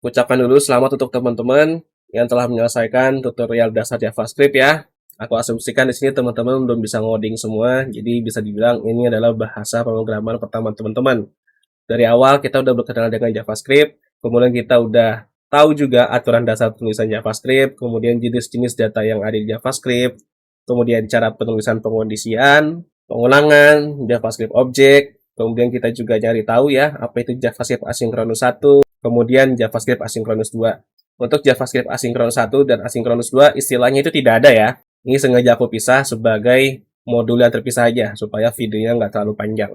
Ucapkan dulu selamat untuk teman-teman yang telah menyelesaikan tutorial dasar JavaScript ya. Aku asumsikan di sini teman-teman belum bisa ngoding semua, jadi bisa dibilang ini adalah bahasa pemrograman pertama teman-teman. Dari awal kita udah berkenalan dengan JavaScript, kemudian kita udah tahu juga aturan dasar penulisan JavaScript, kemudian jenis-jenis data yang ada di JavaScript, kemudian cara penulisan pengondisian, pengulangan, JavaScript object, kemudian kita juga cari tahu ya apa itu JavaScript asinkronus 1, kemudian JavaScript asinkronus 2. Untuk JavaScript asinkronus 1 dan asinkronus 2 istilahnya itu tidak ada ya. Ini sengaja aku pisah sebagai modul yang terpisah aja supaya videonya nggak terlalu panjang.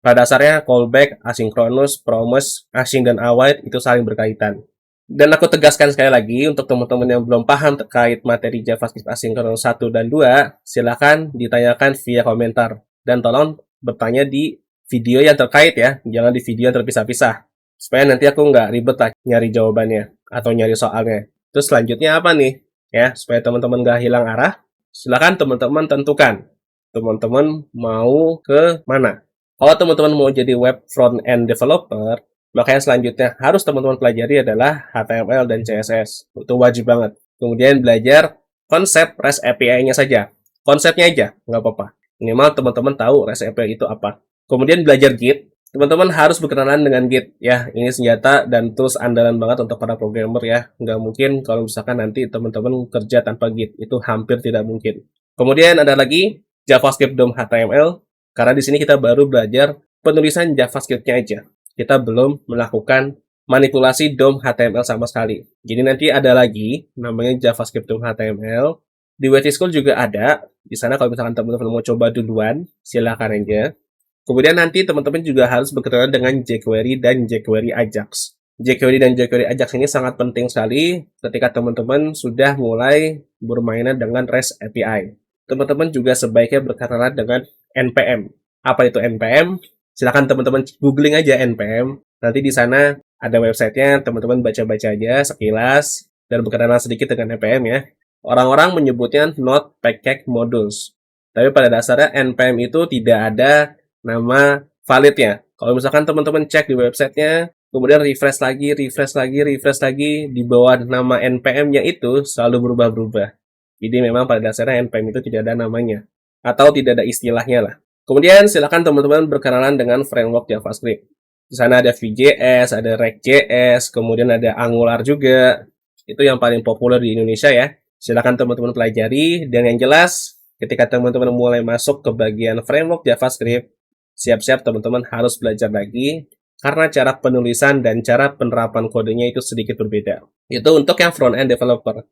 Pada dasarnya callback, asynchronous, promise, async, dan await itu saling berkaitan. Dan aku tegaskan sekali lagi untuk teman-teman yang belum paham terkait materi JavaScript asynchronous 1 dan 2, silakan ditanyakan via komentar. Dan tolong bertanya di video yang terkait ya, jangan di video yang terpisah-pisah. Supaya nanti aku nggak ribet lah nyari jawabannya atau nyari soalnya. Terus selanjutnya apa nih? Ya, supaya teman-teman nggak hilang arah, silakan teman-teman tentukan. Teman-teman mau ke mana? Kalau teman-teman mau jadi web front-end developer, maka yang selanjutnya harus teman-teman pelajari adalah HTML dan CSS. Itu wajib banget. Kemudian belajar konsep REST API-nya saja. Konsepnya aja, nggak apa-apa. Minimal teman-teman tahu REST API itu apa. Kemudian belajar Git. Teman-teman harus berkenalan dengan Git. Ya, ini senjata dan tools andalan banget untuk para programmer ya. Nggak mungkin kalau misalkan nanti teman-teman kerja tanpa Git. Itu hampir tidak mungkin. Kemudian ada lagi JavaScript DOM HTML. Karena di sini kita baru belajar penulisan JavaScript-nya aja. Kita belum melakukan manipulasi DOM HTML sama sekali. Jadi nanti ada lagi namanya JavaScript DOM HTML. Di WT School juga ada. Di sana kalau misalkan teman-teman mau coba duluan, silakan aja. Kemudian nanti teman-teman juga harus berkenalan dengan jQuery dan jQuery Ajax. jQuery dan jQuery Ajax ini sangat penting sekali ketika teman-teman sudah mulai bermainan dengan REST API. Teman-teman juga sebaiknya berkenalan dengan NPM. Apa itu NPM? Silakan teman-teman googling aja NPM. Nanti di sana ada websitenya, teman-teman baca-baca aja sekilas dan berkenalan sedikit dengan NPM ya. Orang-orang menyebutnya Node Package Modules. Tapi pada dasarnya NPM itu tidak ada nama validnya. Kalau misalkan teman-teman cek di websitenya, kemudian refresh lagi, di bawah nama NPM-nya itu selalu berubah-berubah. Jadi memang pada dasarnya NPM itu tidak ada namanya. Atau tidak ada istilahnya lah. Kemudian silakan teman-teman berkenalan dengan framework JavaScript. Di sana ada Vue.js, ada React.js, kemudian ada Angular juga. Itu yang paling populer di Indonesia ya. Silakan teman-teman pelajari. Dan yang jelas, ketika teman-teman mulai masuk ke bagian framework JavaScript, siap-siap teman-teman harus belajar lagi. Karena cara penulisan dan cara penerapan kodenya itu sedikit berbeda. Itu untuk yang front-end developer.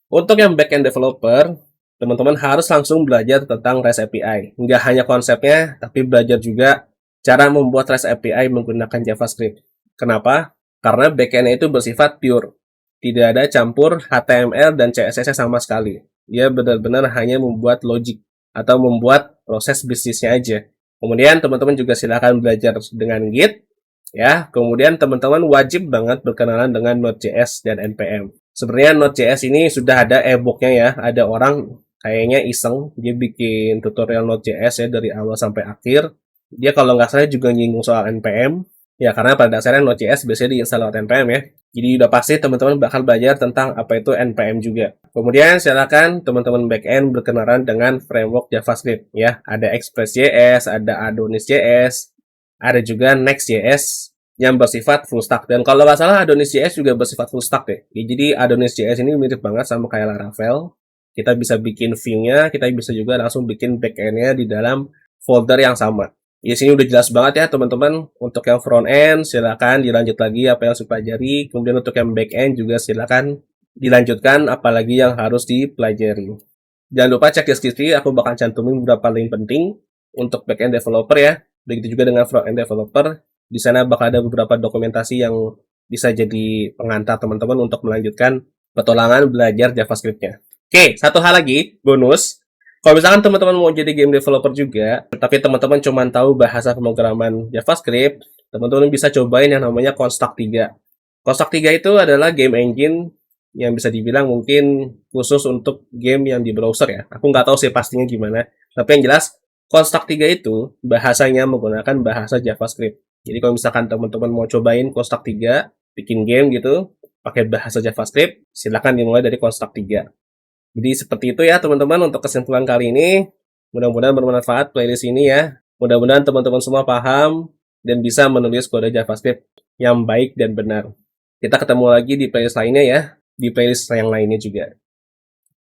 Untuk yang back-end developer, teman-teman harus langsung belajar tentang REST API. Nggak hanya konsepnya, tapi belajar juga cara membuat REST API menggunakan JavaScript. Kenapa? Karena back-end-nya itu bersifat pure. Tidak ada campur HTML dan CSS sama sekali. Dia benar-benar hanya membuat logic atau membuat proses bisnisnya aja. Kemudian teman-teman juga silakan belajar dengan Git. Ya, kemudian teman-teman wajib banget berkenalan dengan Node.js dan NPM. Sebenarnya Node.js ini sudah ada e-booknya ya. Ada orang kayaknya iseng, dia bikin tutorial Node.js ya dari awal sampai akhir. Dia kalau nggak salah juga nyinggung soal NPM. Ya, karena pada dasarnya Node.js biasanya diinstal lewat NPM ya. Jadi udah pasti teman-teman bakal belajar tentang apa itu NPM juga. Kemudian silakan teman-teman backend berkenalan dengan framework JavaScript ya. Ada Express.js, ada Adonis.js, ada juga Next.js yang bersifat full stack. Dan kalau nggak salah Adonis.js juga bersifat full stack deh. Jadi Adonis.js ini mirip banget sama kayak Laravel. Kita bisa bikin view-nya, kita bisa juga langsung bikin backend-nya di dalam folder yang sama. Di sini udah jelas banget ya teman-teman. Untuk yang front-end silakan dilanjut lagi apa yang harus dipelajari. Kemudian untuk yang back-end juga silakan dilanjutkan apalagi yang harus dipelajari. Jangan lupa cek deskripsi, aku bakal cantumin beberapa link penting untuk back-end developer ya. Begitu juga dengan front-end developer. Di sana bakal ada beberapa dokumentasi yang bisa jadi pengantar teman-teman untuk melanjutkan petualangan belajar JavaScript-nya. Oke, satu hal lagi, bonus. Kalau misalkan teman-teman mau jadi game developer juga, tapi teman-teman cuma tahu bahasa pemrograman JavaScript, teman-teman bisa cobain yang namanya Construct 3. Construct 3 itu adalah game engine yang bisa dibilang mungkin khusus untuk game yang di browser ya. Aku nggak tahu sih pastinya gimana, tapi yang jelas Construct 3 itu bahasanya menggunakan bahasa JavaScript. Jadi kalau misalkan teman-teman mau cobain Construct 3, bikin game gitu, pakai bahasa JavaScript, silakan dimulai dari konstruk 3. Jadi seperti itu ya teman-teman untuk kesimpulan kali ini. Mudah-mudahan bermanfaat playlist ini ya. Mudah-mudahan teman-teman semua paham dan bisa menulis kode JavaScript yang baik dan benar. Kita ketemu lagi di playlist lainnya ya, di playlist yang lainnya juga.